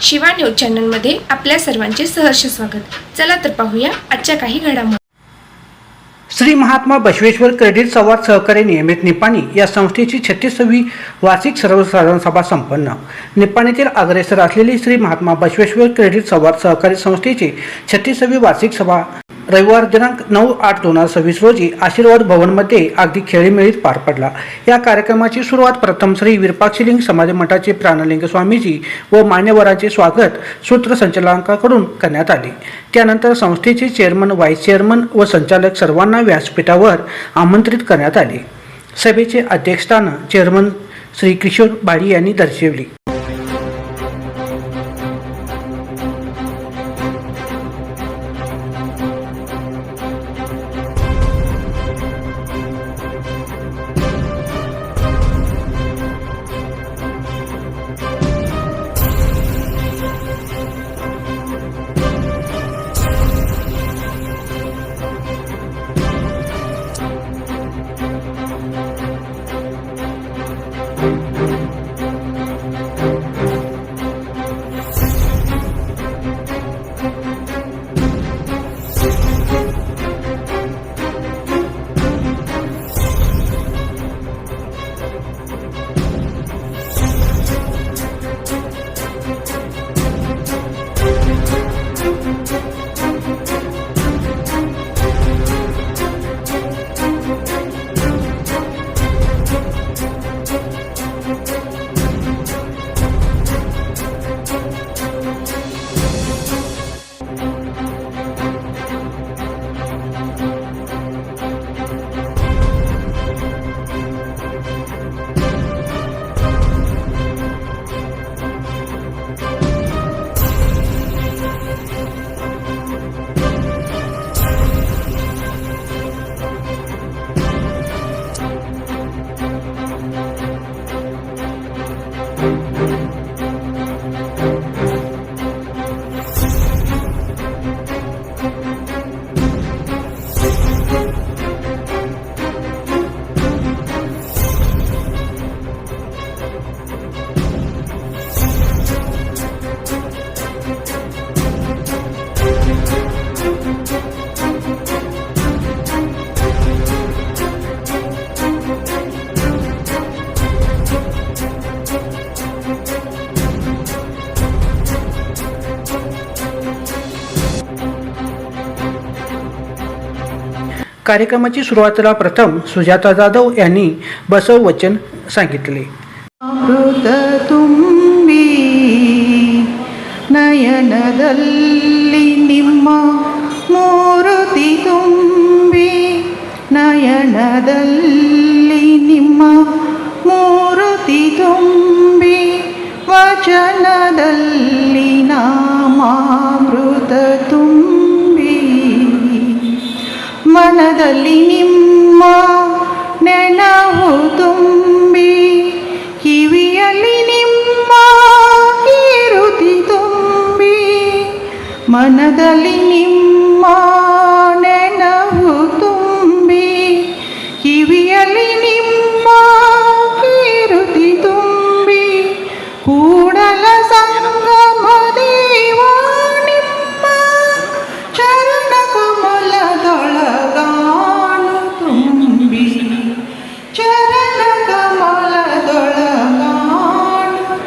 Shiva news चॅनलमध्ये आपल्या सर्वांचे सहर्ष स्वागत। चला तर पाहूया आजच्या काही घडामोडी। श्री महात्मा बसवेश्वर क्रेडिट संवाद सहकारी नियमित निपाणी या संस्थेची 36वी वार्षिक सर्वसाधारण सभा संपन्न। निपाणीतील अग्रेसर असलेली श्री महात्मा बसवेश्वर क्रेडिट संवाद सहकारी संस्थेची 36वी वार्षिक सभा रविवार दिनांक 9/8/2026 रोजी आशीर्वाद भवनमध्ये अगदी खेळीमेळीत पार पडला। या कार्यक्रमाची सुरुवात प्रथम श्री विरूपाक्षलिंग समाज मठाचे प्राणलिंग स्वामीजी व मान्यवरांचे स्वागत सूत्रसंचालकांकडून करण्यात आले। त्यानंतर संस्थेचे चेअरमन, व्हाईस चेअरमन व संचालक सर्वांना व्यासपीठावर आमंत्रित करण्यात आले। सभेचे अध्यक्षस्थान चेअरमन श्री किशोर बाळी यांनी दर्शवले। कार्यक्रमाची सुरुवातीला प्रथम सुजाता जाधव यांनी बसव वचन सांगितले। अमृत तुम्बी नयनदल्ली निम्म मूर्ति तुम्बी नयनदल्ली निम्म मूर्ति तुम्बी वचनदल्ली नामामृत तुम्बी मनदल्ली निम्म ನೆನಹು ತುಂಬಿ ಕಿವಿಯಲ್ಲಿ ನಿಮ್ಮ ಕೀರುತಿ ತುಂಬಿ ಮನದಲ್ಲಿ ನಿಮ್ಮ ನೆನಹು ತುಂಬಿ ಕಿವಿಯಲ್ಲಿ ನಿಮ್ಮ ಕೀರುತಿ ತುಂಬಿ ಕೂಡಲ ಸಂಗಮ ದೇವ ನಿಮ್ಮ ಚರಣ ಕಮಲದೊಳಗಾನು ತುಂಬಿ ಚರಣ ಕಮಲದೊಳಗಾನು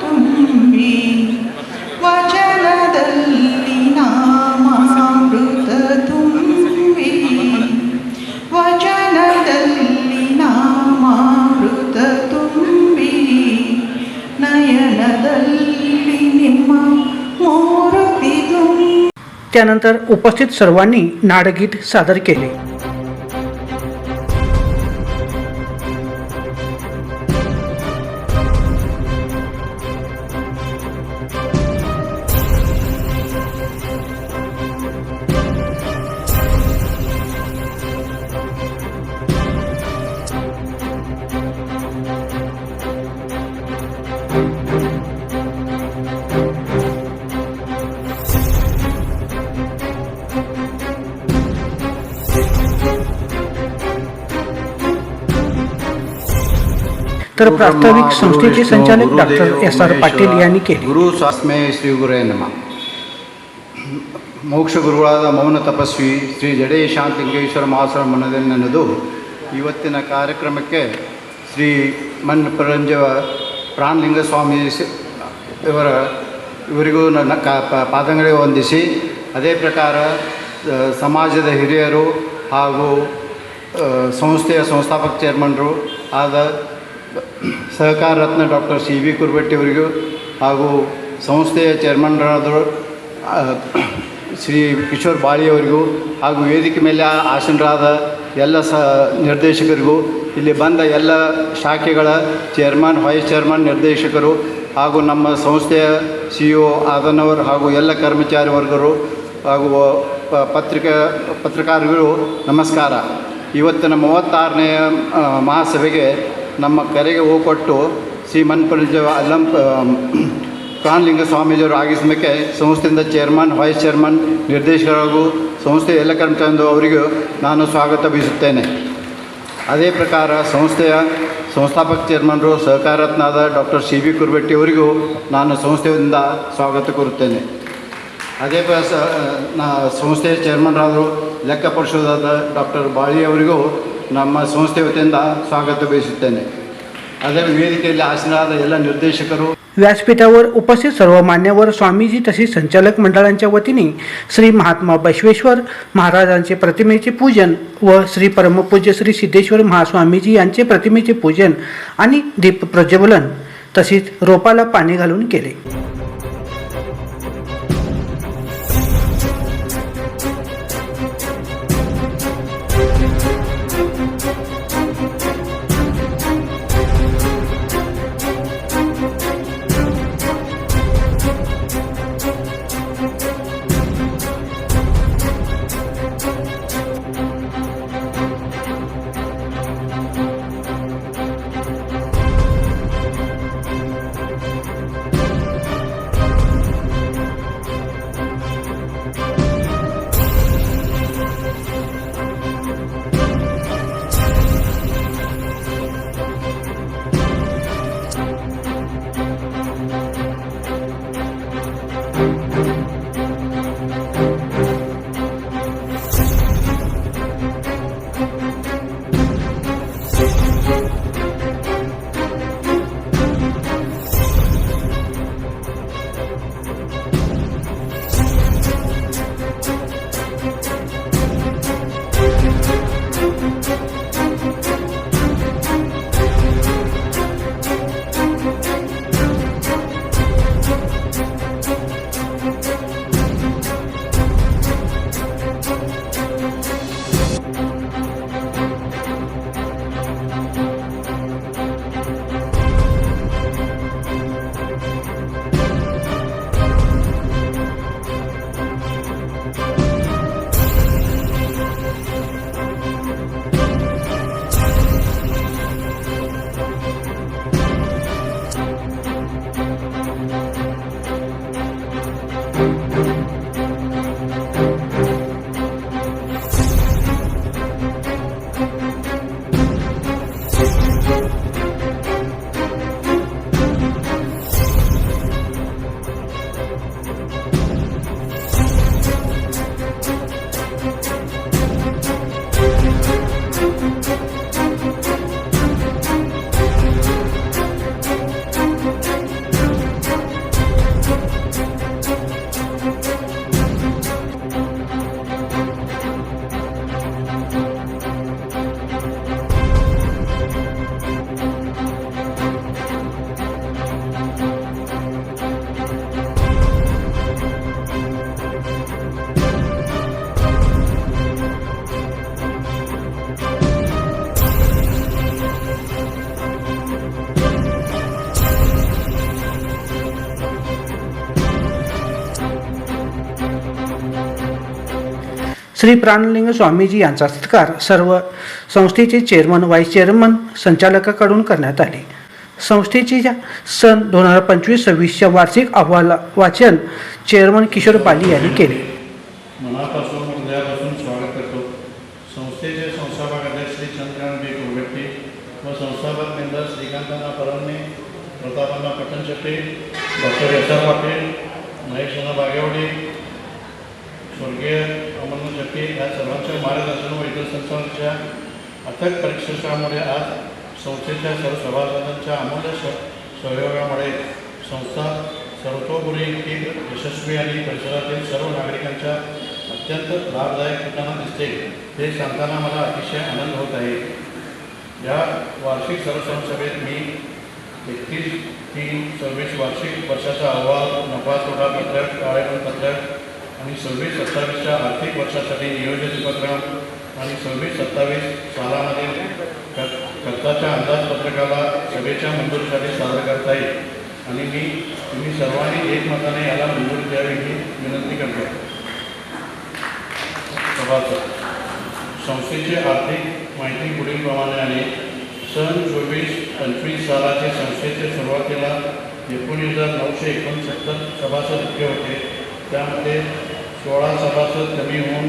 ತುಂಬಿ ವಚನದಲ್ಲಿ ನಾಮಾಮೃತ ತುಂಬಿ ವಚನದಲ್ಲಿ ನಾಮಾಮೃತ ತುಂಬಿ ನಯನದಲ್ಲಿ ನಿಮ್ಮ ಮೂರ್ತಿ ತುಂಬಿ। त्यानंतर उपस्थित सर्वांनी नाडगीत सादर केले। तर प्रास्ताविक संस्थेचे संचालक डॉक्टर एस आर पाटील यांनी केले. ಗುರು ಸ್ವಾಸ್ಮೇ ಶ್ರೀ ಗುರೇ ನಮಃ. ಮೋಕ್ಷ ಗುರುಗಳಾದ ಮೌನ ತಪಸ್ವಿ ಶ್ರೀ ಜಡೇ ಶಾಂತಲಿಂಗೇಶ್ವರ ಮಹಾಸ್ವಾಮಿ ಮನದಲ್ಲಿ ನನ್ನದು ಇವತ್ತಿನ ಕಾರ್ಯಕ್ರಮಕ್ಕೆ ಶ್ರೀ ಮನ್ ಪರಂಜವ ಪ್ರಾಣಲಿಂಗ ಸ್ವಾಮಿ ಇವರಿಗೂ ನನ್ನ ಪಾದಂಗಳಿಗೆ ವಂದಿಸಿ, ಅದೇ ಪ್ರಕಾರ ಸಮಾಜದ ಹಿರಿಯರು ಹಾಗೂ ಸಂಸ್ಥೆಯ ಸಂಸ್ಥಾಪಕ ಚೇರ್ಮನ್ರು ಆದ ಸಹಕಾರ ರತ್ನ ಡಾಕ್ಟರ್ ಸಿ ವಿ ಕುರ್ಬೆಟ್ಟಿ ಅವರಿಗೂ ಹಾಗೂ ಸಂಸ್ಥೆಯ ಚೇರ್ಮನ್ರಾದರು ಶ್ರೀ ಕಿಶೋರ್ ಬಾಳಿಯವರಿಗೂ ಹಾಗೂ ವೇದಿಕೆ ಮೇಲೆ ಆಸೀನರಾದ ಎಲ್ಲ ನಿರ್ದೇಶಕರಿಗೂ, ಇಲ್ಲಿ ಬಂದ ಎಲ್ಲ ಶಾಖೆಗಳ ಚೇರ್ಮನ್, ವೈಸ್ ಚೇರ್ಮನ್, ನಿರ್ದೇಶಕರು ಹಾಗೂ ನಮ್ಮ ಸಂಸ್ಥೆಯ CEO ಆದನವರು ಹಾಗೂ ಎಲ್ಲ ಕರ್ಮಚಾರಿ ವರ್ಗರು ಹಾಗೂ ಪತ್ರಕಾರರು ನಮಸ್ಕಾರ. ಇವತ್ತಿನ 36ನೇ ಮಹಾಸಭೆಗೆ ನಮ್ಮ ಕರೆಗೆ ಹೋಗ್ಕೊಟ್ಟು ಶ್ರೀ ಮನ್ಪಂಜ ಅಲ್ಲಂ ಪ್ರಾಣಲಿಂಗ ಸ್ವಾಮೀಜಿಯವರು ಆಗಿಸಲಿಕ್ಕೆ ಸಂಸ್ಥೆಯಿಂದ ಚೇರ್ಮನ್, ವೈಸ್ ಚೇರ್ಮನ್, ನಿರ್ದೇಶಕರಿಗೂ ಸಂಸ್ಥೆಯ ಎಲ್ಲ ಕರ್ಮಚಾರಿಗಳು ಅವರಿಗೂ ನಾನು ಸ್ವಾಗತ ಬಯಸುತ್ತೇನೆ. ಅದೇ ಪ್ರಕಾರ ಸಂಸ್ಥೆಯ ಸಂಸ್ಥಾಪಕ ಚೇರ್ಮನ್ರು ಸಹಕಾರತ್ನಾದ ಡಾಕ್ಟರ್ ಸಿ ವಿ ಕುರ್ಬೆಟ್ಟಿ ಅವರಿಗೂ ನಾನು ಸಂಸ್ಥೆಯಿಂದ ಸ್ವಾಗತ ಕೋರುತ್ತೇನೆ. ಅದೇ ಸಂಸ್ಥೆಯ ಚೇರ್ಮನ್ರಾದರು ಲೆಕ್ಕ ಪರಿಶೋಧದ ಡಾಕ್ಟರ್ ಬಾಳಿ ಅವರಿಗೂ ನಮ್ಮ संस्थे वतीಯಿಂದ स्वागत बयಸುತ್ತೇನೆ. अदर ವೇದಿಕೆಯಲ್ಲಿ आसनाद ಎಲ್ಲ निर्देशकರು. व्यासपीठावर उपस्थित सर्व मान्यवर स्वामीजी तसेच संचालक मंडळांच्या वतीने श्री महात्मा बसवेश्वर महाराजांचे प्रतिमेचे पूजन व श्री परमपूज्य श्री सिद्धेश्वर महास्वामीजी यांचे प्रतिमेचे पूजन आणि दीप प्रज्वलन तसेच रोपाला पाणी घालून केले. श्री प्राणलिंग स्वामीजी यांचा सत्कार सर्व संस्थेचे चेअरमन, व्हाईस चेअरमन, संचालकाकडून करण्यात आले. संस्थेचे सन 2025-26च्या वार्षिक अहवाल वाचन चेअरमन किशोर बाली यांनी केले. मनापासून हृदयापासून स्वागत करतो. संस्थेचे संस्थापक अध्यक्ष श्री चंद्रकांत बी कुलकर्णी, व संस्थापक मेंबर श्रीकांतांना परमणे, प्रतापांना Pattanshetti, doctor S R Patil, महेशांना बागेवाडी, स्वर्गीय अमरनाथ शेट्टी या सर्वांच्या मार्गदर्शन व इतर संस्थांच्या अथक परिश्रमामुळे आज संस्थेच्या सर्व सभासदांच्या अमूल्य सहयोगामुळे संस्था सर्वतोपरी एक यशस्वी आणि परिसरातील सर्व नागरिकांच्या अत्यंत लाभदायक ठिकाणं दिसते हे सांगताना मला अतिशय आनंद होत आहे. या वार्षिक सर्वसभेत मी 31-3-26 वार्षिक वर्षाचा अहवाल, नफा तोटा पत्रक, ताळेबंद पत्रक आणि 26-27च्या आर्थिक वर्षासाठी नियोजित उपक्रम आणि 26-27 सालामधील खर्चाच्या अंदाजपत्रकाला सभेच्या मंजुरीसाठी सादर करता येईल आणि तुम्ही सर्वांनी एकमताने याला मंजुरी द्यावी ही विनंती करतो. सभासद संस्थेची आर्थिक माहिती पुढीलप्रमाणे आहे. सन 24-25 सालाचे संस्थेचे सुरुवातीला 19,969 सभासद इतके होते. त्यामध्ये 16 सभासद कमी होऊन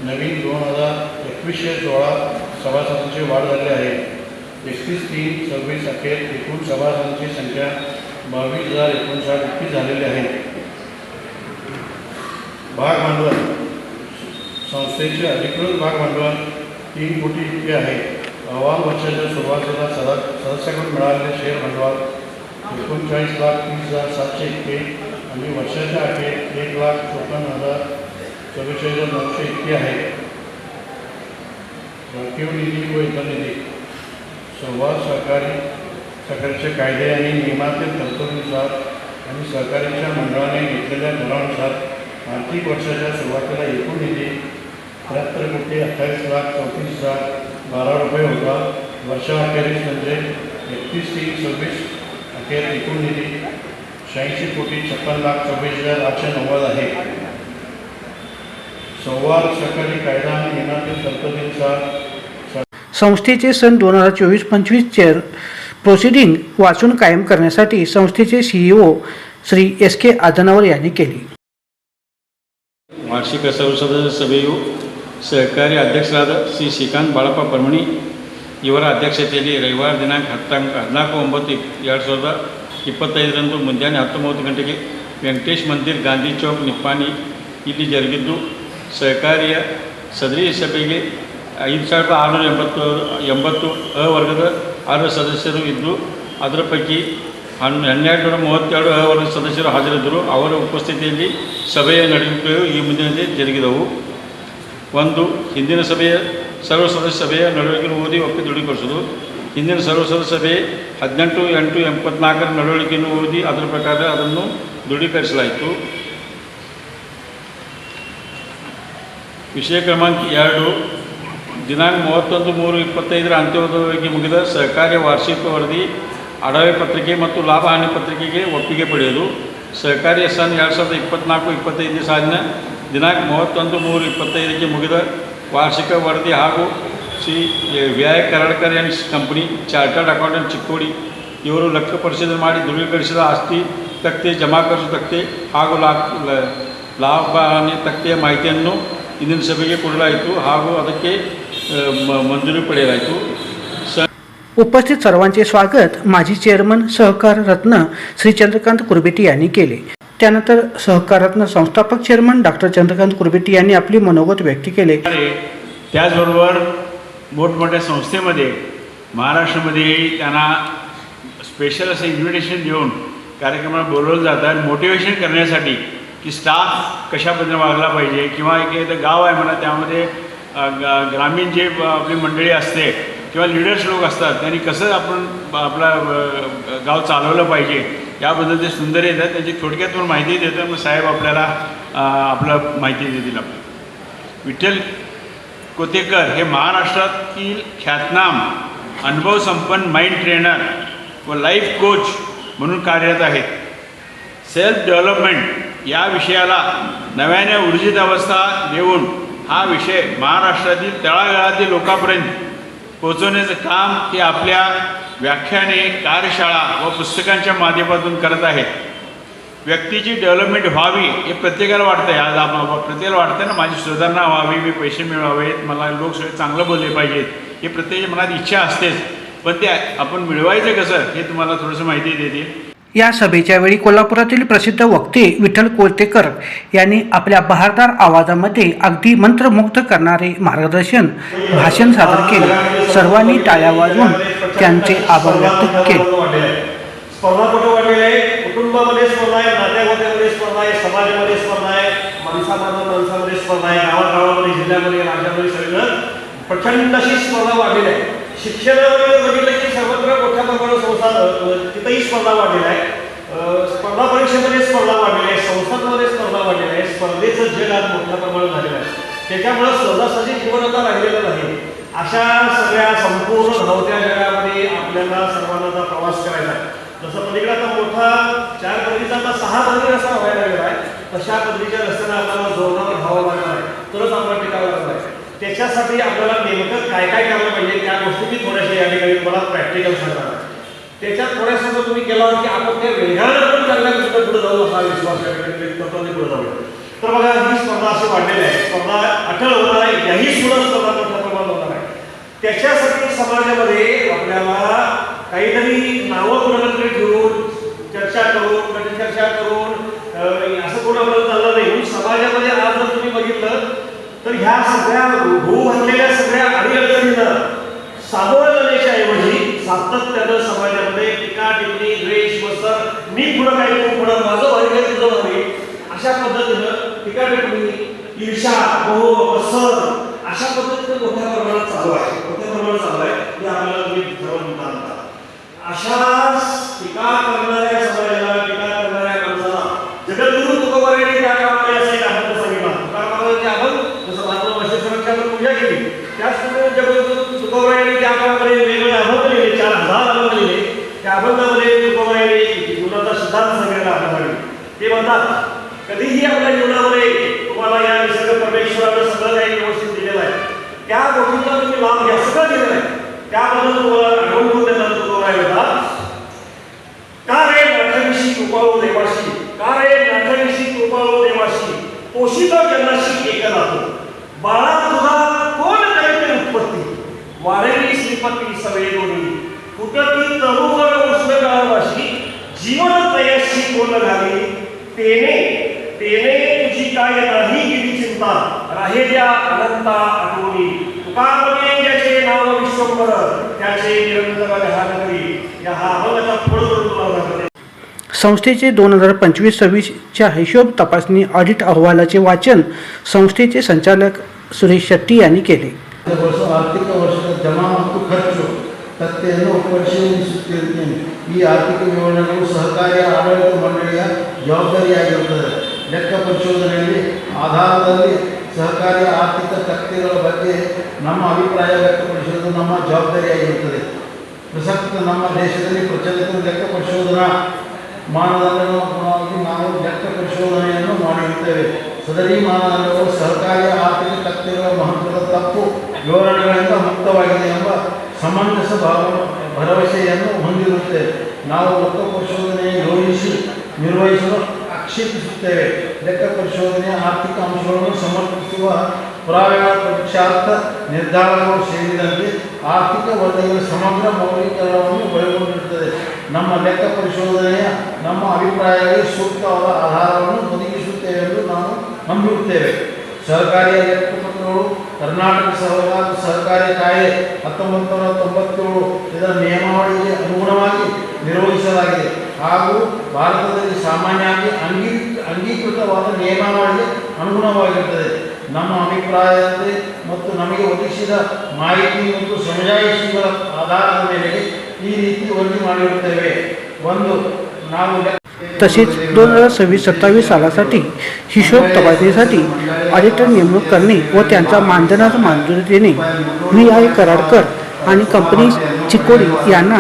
नवीन 2,2116 सभासदांची वाढ झाली आहे. 31-3-26 अखेर एकूण सभासदांची संख्या 22,059 इतकी झालेली आहे. भाग भांडवल संस्थेचे अधिकृत भाग भांडवल 3 कोटी इतके आहे. अहवाल वर्षाच्या सुरुवातीला सदस्याकडून मिळालेले शेअर भांडवल 39,30,700 इतके आणि वर्षाच्या अखेर 1,54,44,900 इतके आहे. राखीव निधी व इतर निधी संवाद सहकारीचे कायदे आणि नियमातील तरतुदीनुसार आणि सहकारीच्या मंडळाने घेतलेल्या ठरावानुसार आर्थिक वर्षाच्या सुरुवातीला एकूण निधी 73,28,34,012 रुपये होता. वर्षाअखेरीस म्हणजे 31-3-26 अखेर एकूण निधी 86,56,24,890 आहे. संवाद सहकारी कायदा आणि नियमातील तरतुदीनुसार संस्थेचे सन 2024-25 चेअर प्रोसिडिंग वाचून कायम करण्यासाठी संस्थेचे CEO श्री SK आदनावर यांनी केली. ವಾರ್ಷಿಕ ಸರ್ವಸದಸ್ಯ ಸಭೆಯು ಸಹಕಾರಿ ಅಧ್ಯಕ್ಷರಾದ ಶ್ರೀ ಶ್ರೀಕಾಂತ್ ಬಾಳಪ್ಪ ಪರ್ಮಣಿ ಇವರ ಅಧ್ಯಕ್ಷತೆಯಲ್ಲಿ ರವಿವಾರ ದಿನಾಂಕ 14/9/2025 ಮುಂಜಾನೆ 10:30 ಗಂಟೆಗೆ ವೆಂಕಟೇಶ್ ಮಂದಿರ್ ಗಾಂಧಿ ಚೌಕ್ ನಿಪ್ಪಾಣಿ ಇಲ್ಲಿ ಜರುಗಿದ್ದು ಸಹಕಾರಿಯ ಸದರಿ ಸಭೆಗೆ 5,680 ವರ್ಗದ 6 ಸದಸ್ಯರು ಇದ್ದು ಅದರ ಪೈಕಿ 1,232 ವರ್ಗದ ಸದಸ್ಯರು ಹಾಜರಿದ್ದರು. ಅವರ ಉಪಸ್ಥಿತಿಯಲ್ಲಿ ಸಭೆಯ ನಡೆಯುವಿಕೆಯು ಈ ಮುಂದಿನಂತೆ ಜರುಗಿದವು. 1. ಹಿಂದಿನ ಸಭೆಯ ಸರ್ವ ಸದಸ್ಯ ಸಭೆಯ ನಡವಳಿಕೆಯನ್ನು ಓದಿ ಒಪ್ಪಿ ದೃಢೀಕರಿಸುವುದು. ಹಿಂದಿನ ಸರ್ವ ಸದಸ್ಯ ಸಭೆ 18/8/24 ನಡವಳಿಕೆಯನ್ನು ಓದಿ ಅದರ ಪ್ರಕಾರ ಅದನ್ನು ದೃಢೀಕರಿಸಲಾಯಿತು. ವಿಷಯ ಕ್ರಮಾಂಕ 2 ದಿನಾಂಕ 31/3/25 ಅಂತ್ಯೋದಯಕ್ಕೆ ಮುಗಿದ ಸಹಕಾರಿ ವಾರ್ಷಿಕ ವರದಿ, ಅಡವೆ ಪತ್ರಿಕೆ ಮತ್ತು ಲಾಭ ಹಾನಿ ಪತ್ರಿಕೆಗೆ ಒಪ್ಪಿಗೆ ಪಡೆಯುವುದು. ಸಹಕಾರಿಯ ಸನ್ 2024-25 ಸಾಲಿನ ದಿನಾಂಕ 31/3/25 ಮುಗಿದ ವಾರ್ಷಿಕ ವರದಿ ಹಾಗೂ ಶ್ರೀ ವ್ಯಾಯ Karadkar and company chartered accountant Chikkodi ಇವರು ಲೆಕ್ಕ ಪರಿಶೋಧನೆ ಮಾಡಿ ದೃಢೀಕರಿಸಿದ ಆಸ್ತಿ ತಕ್ತೆ, ಜಮಾ ಖರ್ಚು ತಕ್ತೆ ಹಾಗೂ ಲಾಭ ಹಾನಿ ತಕ್ತೆಯ ಮಾಹಿತಿಯನ್ನು ಇಂದಿನ ಸಭೆಗೆ ಕೊಡಲಾಯಿತು ಹಾಗೂ ಅದಕ್ಕೆ मंजुरी पಡೆಯಲಾಯಿತು. उपस्थित सर्वांचे स्वागत माजी चेअरमन सहकार रत्न श्री चंद्रकांत कुरबेटी यांनी केले. त्यानंतर सहकार रत्न संस्थापक चेअरमन डॉक्टर चंद्रकांत कुरबेटी यांनी आपली मनोगत व्यक्त केले. त्याचबरोबर मोठमोठ्या संस्थेमध्ये महाराष्ट्रामध्येही त्यांना स्पेशल असं इन्व्हिटेशन देऊन कार्यक्रमाला बोलवलं जातं आणि मोटिवेशन करण्यासाठी की स्टाफ कशा पद्धतीने वागला पाहिजे किंवा एक गाव आहे म्हणा त्यामध्ये ग्रामीण जे आपली मंडळी असते किंवा लिडर्स लोक असतात त्यांनी कसं आपण आपला गाव चालवलं पाहिजे याबद्दल ते सुंदर येतात. त्याची थोडक्यात पण माहिती देतात. मग साहेब आपल्याला आपलं माहिती देतील. आपलं विठ्ठल कोतेकर हे महाराष्ट्रातील ख्यातनाम अनुभव संपन्न माइंड ट्रेनर व लाईफ कोच म्हणून कार्यरत आहेत. सेल्फ डेव्हलपमेंट या विषयाला नव्याने ऊर्जित अवस्था देऊन हा विषय महाराष्ट्रातील तळागाळातील लोकांपर्यंत पोहोचवण्याचं काम हे आपल्या व्याख्याने, कार्यशाळा व पुस्तकांच्या माध्यमातून करत आहेत. व्यक्तीची डेव्हलपमेंट व्हावी हे प्रत्येकाला वाटतं आहे. आज प्रत्येकाला वाटतं ना माझी सुधारणा व्हावी, मी पैसे मिळवावेत, मला लोक सगळे चांगलं बोलले पाहिजेत, हे प्रत्येकाच्या मनात इच्छा असतेच. पण ते आपण मिळवायचं कसं हे तुम्हाला थोडंसं माहिती देतील. या सभेच्या वेळी कोल्हापुरातील प्रसिद्ध वक्ते विठ्ठल कोळतेकर यांनी आपल्या बहारदार आवाजामध्ये अगदी मंत्रमुग्ध करणारे मार्गदर्शन भाषण सादर केले. सर्वांनी टाळ्या वाजवून त्यांचे आभार व्यक्त केले. स्पर्धा कुठे वाढलेली आहे? कुटुंबामध्ये स्पर्धा आहे, नात्यामध्ये स्पर्धा आहे, समाजामध्ये स्पर्धा आहे, माणसामध्ये स्पर्धा आहे, गावागावामध्ये, जिल्ह्यामध्ये, राज्यामध्ये सगळं प्रचंड अशी स्पर्धा वाढलेली आहे. शिक्षणामध्ये बघितलं की सर्वत्र मोठ्या प्रमाणात तिथंही स्पर्धा वाढलेली आहे. स्पर्धा परीक्षेमध्ये स्पर्धा वाढलेली आहे, संस्थांमध्ये स्पर्धा वाढलेली आहे. स्पर्धेचं जग आज मोठ्या प्रमाणात झालेलं आहे. त्याच्यामुळं सहजासहजी जीवन आता राहिलेलं नाही. अशा सगळ्या संपूर्ण धावत्या जगामध्ये आपल्याला सर्वांना प्रवास करायचा आहे. जसं पलीकडे आता मोठा 4 पदरीचा आता 6 पदरी रस्ता व्हायला लागलेला आहे, तशा पदरीच्या रस्त्याला आपल्याला जोरदार धावावं लागणार आहे, तरच आपल्याला टिकावं लागणार आहे. त्याच्यासाठी आपल्याला नेमकं काय काय करायला पाहिजे त्या गोष्टी मी थोड्याशा या ठिकाणी मला प्रॅक्टिकल सांगणार आहे. त्याच्यात थोड्यासा जर तुम्ही केला की आपण त्या वेगानं पण चांगल्या गोष्टी पुढे जाऊ हा विश्वास या ठिकाणी तत्वाने पुढे जाऊ. तर बघा ही स्पर्धा अशी वाढलेली आहे. स्पर्धा अटळ होणार आहे, याही सुद्धा स्पर्धा मोठ्या प्रमाणात होणार आहे. त्याच्यासाठी समाजामध्ये आपल्याला काहीतरी नावं कोणाकडे ठेवून चर्चा करून चर्चा करून असं कोण आपल्याला चाललं नाही. म्हणून समाजामध्ये आज जर तुम्ही बघितलं तर ह्या सगळ्या होऊ घातलेल्या सगळ्या अडीअडचणींना सामोरं जाण्याच्या ऐवजी सातत्यानं समाजामध्ये टीका टिप्पणी द्वेष वसर मी पुढं काय तू पुढं माझं भारी तुझं भारी अशा पद्धतीनं टीका टिप्पणी ईर्षा मोह वसर अशा पद्धतीनं मोठ्या प्रमाणात चालू आहे. मोठ्या प्रमाणात चालू आहे हे आपल्याला तुम्ही ठरवून म्हणता. अशा टीका करणाऱ्या समाजाला टीका करणाऱ्या माणसाला जगद्गुरु तुकोबारायांनी त्या काळामध्ये असं एक अभंग सांगितला. तुकारामांचे अभंग जसं महात्मा बसवेश्वरांची आपण पूजा केली त्याचप्रमाणे जगद्गुरु तुकोबारायांनी त्या काळामध्ये वेगवेगळे अभंग लिहिले, 4000 अभंग लिहिले. त्या अभंगामध्ये तुकोबारायांनी जीवनाचा सिद्धांत सांगितला आपल्याला. ते म्हणतात कधीही आपल्या जीवनामध्ये तुम्हाला या निसर्ग परमेश्वरानं सगळं काही व्यवस्थित दिलेलं आहे, त्या गोष्टीचा तुम्ही लाभ घ्या, सगळं दिलेलं आहे. त्याबद्दल तुम्हाला आढळून देतात तुकोबाराय म्हणतात का रे नाथविषयी कृपाळू देवाशी, का रे नाथविषयी कृपाळू देवाशी, पोषित जन्माशी एक राहतो, बाळा तुझा कोण काही उत्पत्ती, वाढेली श्रीपती सवे दोन्ही, फुटती तरुण उष्ण काळाशी, जीवन तयाशी कोण घाली, तेने तेने तुझी काय नाही गेली चिंता, राहे द्या अनंता आठवणी, तुकारामाने ज्याचे नाव विश्वंभर त्याचे निरंतर ध्यान करी. या हा अभंगाचा फळ करून तुम्हाला सांगते. संस्थेचे 2025-26च्या हिशोब तपासणी ऑडिट अहवालाचे वाचन संस्थेचे संचालक सुरेश शेट्टी यांनी केले. ಆರ್ಥಿಕ ವರ್ಷದ ಜಮಾ ಮತ್ತು ಖರ್ಚು ತತ್ತೆಯನ್ನು ಪರಿಶೀಲಿಸುತ್ತಿರುತ್ತೇನೆ. ಈ ಆರ್ಥಿಕ ವಿವರಣೆಗಳು ಸಹಕಾರಿ ಆಡಳಿತ ಮಂಡಳಿಯ ಜವಾಬ್ದಾರಿಯಾಗಿರುತ್ತದೆ. ಲೆಕ್ಕ ಪರಿಶೋಧನೆಯಲ್ಲಿ ಆಧಾರದಲ್ಲಿ ಸಹಕಾರಿ ಆರ್ಥಿಕ ತತ್ತೆಗಳ ಬಗ್ಗೆ ನಮ್ಮ ಅಭಿಪ್ರಾಯ ವ್ಯಕ್ತಪಡಿಸುವುದು ನಮ್ಮ ಜವಾಬ್ದಾರಿಯಾಗಿರುತ್ತದೆ. ಪ್ರಸಕ್ತ ನಮ್ಮ ದೇಶದಲ್ಲಿ ಪ್ರಚಲಿತ ಲೆಕ್ಕ ಪರಿಶೋಧನಾ ಮಾನದಂಡಗಳನ್ನು ನಾವು ಲೆಕ್ಕ ಪರಿಶೋಧನೆಯನ್ನು ಮಾಡಿರುತ್ತೇವೆ. ಸದರಿ ಮಾನದಂಡಗಳು ಸಹಕಾರಿ ಆರ್ಥಿಕ ತತ್ತೆಗಳ ಮಹತ್ವದ ತಪ್ಪು ವಿವರಣೆಗಳಿಂದ ಮುಕ್ತವಾಗಿದೆ ಎಂಬ ಸಮಂಜಸ ಭರವಸೆಯನ್ನು ಹೊಂದಿರುತ್ತೇವೆ. ನಾವು ಲೆಕ್ಕ ಪರಿಶೋಧನೆ ಯೋಜಿಸಿ ನಿರ್ವಹಿಸಲು ಆಕ್ಷೇಪಿಸುತ್ತೇವೆ. ಲೆಕ್ಕ ಪರಿಶೋಧನೆಯ ಆರ್ಥಿಕ ಅಂಶಗಳನ್ನು ಸಮರ್ಪಿಸುವ ಪುರಾವೆಗಳ ಪರೀಕ್ಷಾರ್ಥ ನಿರ್ಧಾರಗಳು ಸೇರಿದಂತೆ ಆರ್ಥಿಕ ವರದಿಗಳ ಸಮಗ್ರ ಮೌಲ್ಯೀಕರಣವನ್ನು ಒಳಗೊಂಡಿರುತ್ತದೆ. ನಮ್ಮ ಲೆಕ್ಕ ಪರಿಶೋಧನೆಯ ನಮ್ಮ ಅಭಿಪ್ರಾಯಗಳಿಗೆ ಸೂಕ್ತವಾದ ಆಧಾರವನ್ನು ಒದಗಿಸುತ್ತೇವೆ ಎಂದು ನಾವು ನಂಬಿರುತ್ತೇವೆ. ಸಹಕಾರಿಯ ಲೆಕ್ಕಪತ್ರಗಳು ಕರ್ನಾಟಕ ಸಹಕಾರಿ ಕಾಯ್ದೆ 1997 ಇದರ ನಿಯಮಾವಳಿಗೆ ಅನುಗುಣವಾಗಿ ನಿರ್ವಹಿಸಲಾಗಿದೆ ಹಾಗೂ ಭಾರತದಲ್ಲಿ ಸಾಮಾನ್ಯವಾಗಿ ಅಂಗೀಕೃತವಾದ ನಿಯಮಾವಳಿಗೆ ಅನುಗುಣವಾಗಿರುತ್ತದೆ. ನಮ್ಮ ಅಭಿಪ್ರಾಯದಂತೆ ಮತ್ತು ನಮಗೆ ಒದಗಿಸಿದ ಮಾಹಿತಿ ಮತ್ತು ಸಮಜಾಯಿಷಿಗಳ ಆಧಾರದ ಮೇಲೆ ಈ ರೀತಿ ವರದಿ ಮಾಡಿರುತ್ತೇವೆ. ಒಂದು ನಾವು तसेच 2026-27 सालासाठी हिशोब तपासणीसाठी ऑडिटर नेमणूक करणे व त्यांचा मानधनास मंजुरी देणे, VI कराडकर आणि कंपनी चिकोडी यांना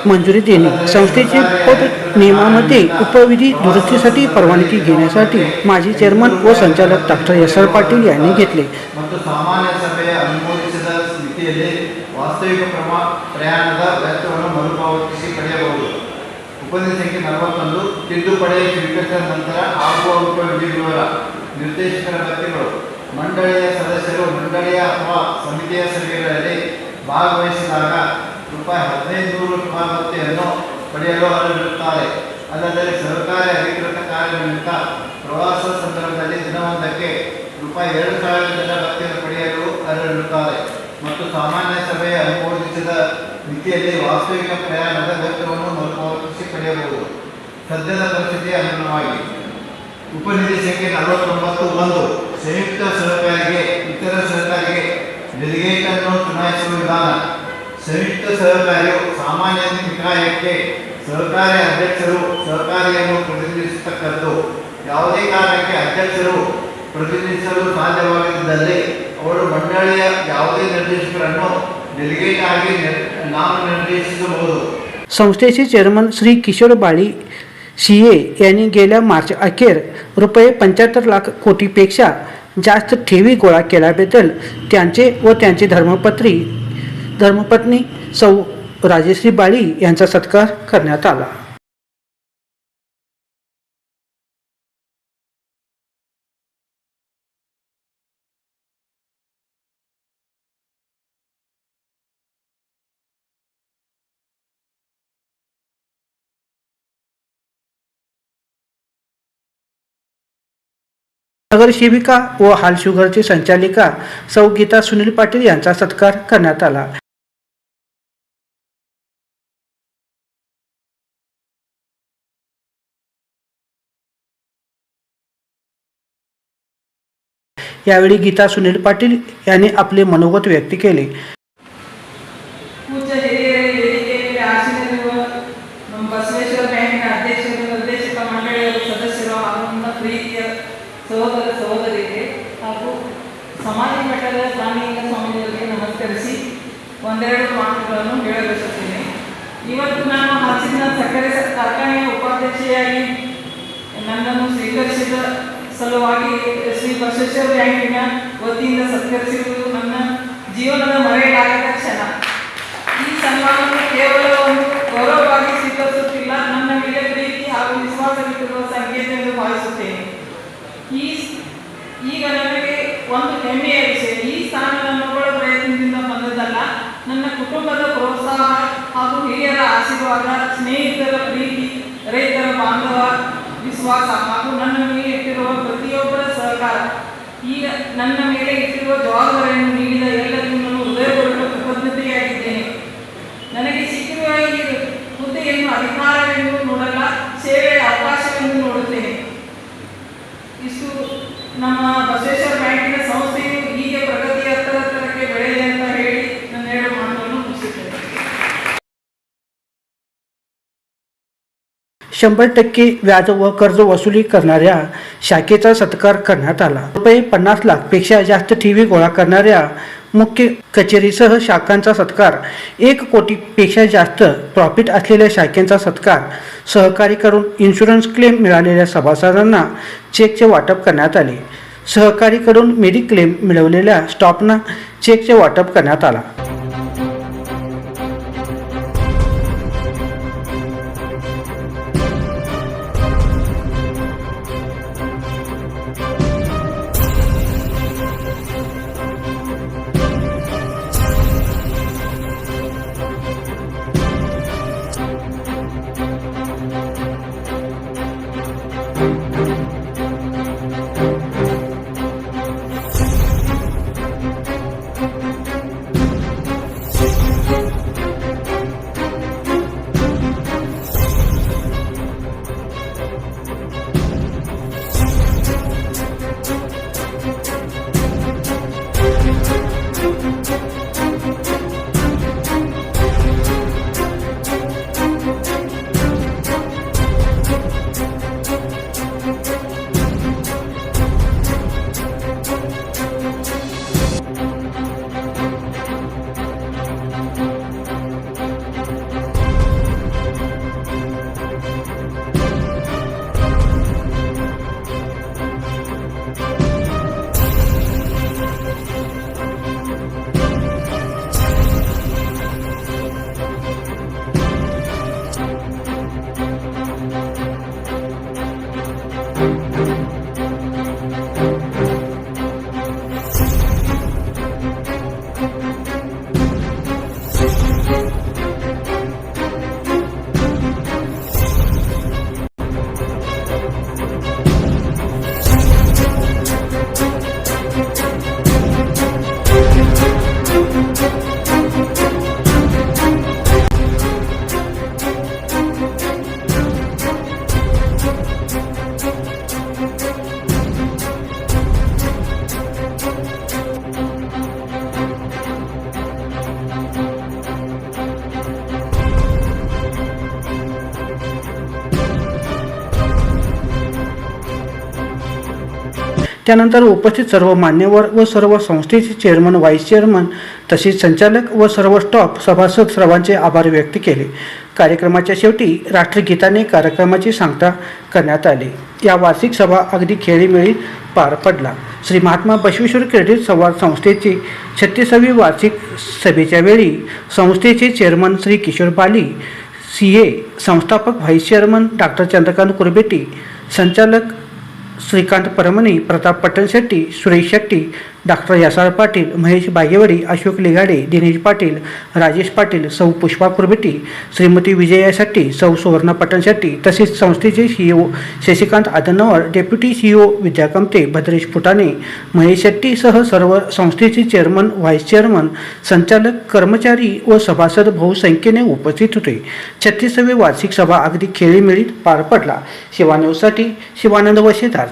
मंजुरी देणे, संस्थेचे पद नियमामध्ये उपविधी दुरुस्तीसाठी परवानगी घेण्यासाठी माजी चेअरमन व संचालक डॉक्टर SR पाटील यांनी घेतले. ಮತ್ತು ಸಾಮಾನ್ಯ ಸಭೆಯ ಅನುಮೋದಿಸಿದ ಮಿತಿಯಲ್ಲಿ ವಾಸ್ತವಿಕ ಪ್ರಯಾಣದ ವೆಚ್ಚವನ್ನು ಮರುಪಾವತಿಸಿ ಪಡೆಯಬಹುದು. ಉಪದಿ ಸಂಖ್ಯೆ 41 ತಿದ್ದುಪಡಿ ಸ್ವೀಕರಿಸಿದ ನಂತರ ಆಗುವ ಉಪವಿಧಿ ವಿವರ, ನಿರ್ದೇಶಕರ ಭತ್ಯೆಗಳು, ಮಂಡಳಿಯ ಸದಸ್ಯರು ಮಂಡಳಿಯ ಅಥವಾ ಸಮಿತಿಯ ಸಭೆಗಳಲ್ಲಿ ಭಾಗವಹಿಸಿದಾಗ ರೂಪಾಯಿ 1500 ಭತ್ಯೆಯನ್ನು ಪಡೆಯಲು ಅರ್ಹರಿರುತ್ತಾರೆ. ಅಲ್ಲದೆ ಸರ್ಕಾರಿ ಅಧಿಕೃತ ಕಾರ್ಯ ನಿಮಿತ್ತ ಪ್ರವಾಸ ಸಂದರ್ಭದಲ್ಲಿ ದಿನವೊಂದಕ್ಕೆ ರೂಪಾಯಿ 2000 ಭತ್ಯೆಯನ್ನು ಪಡೆಯಲು ಅರ್ಹರಿರುತ್ತಾರೆ ಮತ್ತು ಸಾಮಾನ್ಯ ಸಭೆಯ ಅನುಮೋದಿಸಿದ ಮಿತಿಯಲ್ಲಿ ವಾಸ್ತವಿಕ ಪ್ರಯಾಣದ ವೆಚ್ಚವನ್ನು ಮರುಪಾವತಿಸಿ ಪಡೆಯಬಹುದು. ಸದ್ಯದ ಪರಿಸ್ಥಿತಿಯ ಅನುಗುಣವಾಗಿ ಉಪನಿಧಿ ಸಂಖ್ಯೆ 49(1) ಸಂಯುಕ್ತ ಸಹಕಾರಿಗೆ ಇತರ ಸಹಕಾರಿಗೆ ಡೆಲಿಗೇಟ್ ಅನ್ನು ಚುನಾಯಿಸುವ ವಿಧಾನ. ಸಂಯುಕ್ತ ಸಹಕಾರಿಯು ಸಾಮಾನ್ಯ ನಿಕಾಯಕ್ಕೆ ಸಹಕಾರಿ ಅಧ್ಯಕ್ಷರು ಸಹಕಾರಿಯನ್ನು ಪ್ರತಿನಿಧಿಸತಕ್ಕದ್ದು. ಯಾವುದೇ ಕಾರಣಕ್ಕೆ ಅಧ್ಯಕ್ಷರು ಪ್ರತಿನಿಧಿಸಲು ಸಾಧ್ಯವಾಗದಿದ್ದಲ್ಲಿ ಅವರು ಮಂಡಳಿಯ ಯಾವುದೇ ನಿರ್ದೇಶಕರನ್ನು ಡೆಲಿಗೇಟ್ ಆಗಿ ನಾಮನಿರ್ದೇಶಿಸಬಹುದು. संस्थेचे चेअरमन श्री किशोर बाळी CA यांनी गेल्या मार्च अखेर रुपये 75 लाख कोटीपेक्षा जास्त ठेवी गोळा केल्याबद्दल त्यांचे व त्यांची धर्मपत्नी सौ राजश्री बाळी यांचा सत्कार करण्यात आला. नगरसेविका व हाल शुगरची संचालिका सौ गीता सुनील पाटील यांचा सत्कार करण्यात आला. यावेळी गीता सुनील पाटील यांनी आपले मनोगत व्यक्त केले. ಪೂಜ್ಯ ಹಿರಿಯರೇ, ವೇದಿಕೆಯಲ್ಲಿ ಆಸೀನರಿರುವ ನಮ್ಮ ಬಸವೇಶ್ವರ ಬ್ಯಾಂಕಿನ ಅಧ್ಯಕ್ಷರು, ನಿರ್ದೇಶಕ ಮಂಡಳಿಯ ಸದಸ್ಯರು ಹಾಗೂ ನನ್ನ ಪ್ರೀತಿಯ ಸಹೋದರ ಸಹೋದರಿಗೆ ಹಾಗೂ ಸಮಾಜ ಮಟ್ಟದ ಸ್ವಾಮಿಲಿಂಗ ಸ್ವಾಮಿಯವರಿಗೆ ನಮಸ್ಕರಿಸಿ ಒಂದೆರಡು ಮಾತುಗಳನ್ನು ಹೇಳಬಯಸುತ್ತೇನೆ. ಇವತ್ತು ನಾನು ಹಸಿನ ಸಕ್ಕರೆ ಕಾರ್ಖಾನೆಯ ಉಪಾಧ್ಯಕ್ಷೆಯಾಗಿ ನನ್ನನ್ನು ಸ್ವೀಕರಿಸಿದ ಸಲುವಾಗಿ ಶ್ರೀ ಬಸವೇಶ್ವರ ಬ್ಯಾಂಕಿನ ವತಿಯಿಂದ ಸತ್ಕರಿಸಿರುವುದು ನನ್ನ ಜೀವನದ ಮರೆಯಲಾಗದ ಕ್ಷಣ. ಈ ಸನ್ಮಾನವನ್ನು ಕೇವಲ ಒಂದು ಗೌರವವಾಗಿ ಸ್ವೀಕರಿಸುತ್ತಿಲ್ಲ, ನನ್ನ ಮೇಲೆ ಪ್ರೀತಿ ಹಾಗೂ ವಿಶ್ವಾಸವಿಟ್ಟಿರುವ ಸಂಕೇತ ಎಂದು ಭಾವಿಸುತ್ತೇನೆ. ಈಗ ನನಗೆ ಒಂದು ಹೆಮ್ಮೆಯ ವಿಷಯ, ಈ ಸ್ಥಾನ ನನ್ನೊಬ್ಬಳ ಪ್ರಯತ್ನದಿಂದ ಬಂದದಲ್ಲ, ನನ್ನ ಕುಟುಂಬದ ಪ್ರೋತ್ಸಾಹ ಹಾಗೂ ಹಿರಿಯರ ಆಶೀರ್ವಾದ, ಸ್ನೇಹಿತರ ಪ್ರೀತಿ, ರೈತರ ಬಾಂಧವ ವಿಶ್ವಾಸ ಹಾಗೂ ನನ್ನ ಮೇಲೆ ಇಟ್ಟಿರುವ ಪ್ರತಿಯೊಬ್ಬರ ಸಹಕಾರ. ಈಗ ನನ್ನ ಮೇಲೆ ಇಟ್ಟಿರುವ ಜವಾಬ್ದಾರಿಯನ್ನು ನೀಡಿದ ಎಲ್ಲರಿಗೂ ನಾನು ಹೃದಯಪೂರ್ವಕ ಕೃತಜ್ಞತೆಯಾಗಿದ್ದೇನೆ. ನನಗೆ ಸಿಕ್ಕಿರುವ ಈ ಹುದ್ದೆಯನ್ನು ಅಧಿಕಾರವೆಂದು ನೋಡಲ್ಲ, ಸೇವೆಯ ಅವಕಾಶವೆಂದು ನೋಡುತ್ತೇನೆ. ಇಷ್ಟು ನಮ್ಮ ಬಸವೇಶ್ವರ ಬ್ಯಾಂಕಿನ ಸಂಸ್ಥೆಯು ಹೀಗೆ ಪ್ರಗತಿ ಹತ್ತರಕ್ಕೆ ಬೆಳೆಯಲಿ ಅಂತ ಹೇಳಿ ನನ್ನ 2 ಮಾತುಗಳನ್ನು ಮುಗಿಸುತ್ತೇನೆ. 100% व्याज व कर्ज वसुली करणाऱ्या शाखेचा सत्कार करण्यात आला. रुपये 50 लाखपेक्षा जास्त ठेवी गोळा करणाऱ्या मुख्य कचेरीसह शाखांचा सत्कार, 1 कोटीपेक्षा जास्त प्रॉफिट असलेल्या शाखेचा सत्कार, सहकारीकडून इन्शुरन्स क्लेम मिळालेल्या सभासदांना चेकचे वाटप करण्यात आले. सहकारीकडून मेडिक्लेम मिळवलेल्या स्टॉपना चेकचे वाटप करण्यात आला. त्यानंतर उपस्थित सर्व मान्यवर व सर्व संस्थेचे चेअरमन, व्हाईस चेअरमन तसेच संचालक व सर्व स्टाफ सभासद सर्वांचे आभार व्यक्त केले. कार्यक्रमाच्या शेवटी राष्ट्रगीताने कार्यक्रमाची सांगता करण्यात आली. या वार्षिक सभा अगदी खेळीमेळीत पार पडला. श्री महात्मा बसवेश्वर क्रेडिट संवाद संस्थेची 36वी वार्षिक सभेच्या वेळी संस्थेचे चेअरमन श्री किशोर बाली, CA, संस्थापक व्हाईस चेअरमन डॉक्टर चंद्रकांत कुरबेटी, संचालक श्रीकांत परमणी, प्रताप पट्टणशेट्टी, सुरेश शेट्टी, डॉक्टर यासाळ पाटील, महेश बागेवाडी, अशोक लिगाडे, दिनेश पाटील, राजेश पाटील, सौ पुष्पा कुरबेटी, श्रीमती विजया शेट्टी, सौ सुवर्णा पट्टणशेट्टी तसेच संस्थेचे CEO शशिकांत आदनवर, डेप्युटी CEO विद्या कमते, भद्रेश फुटाणे, महेश शेट्टी सह सर्व संस्थेचे चेअरमन, व्हाईस चेअरमन, संचालक, कर्मचारी व सभासद बहुसंख्येने उपस्थित होते. 36वी वार्षिक सभा अगदी खेळीमेळीत पार पडला. शिवान्यूजसाठी शिवानंद वशेदार.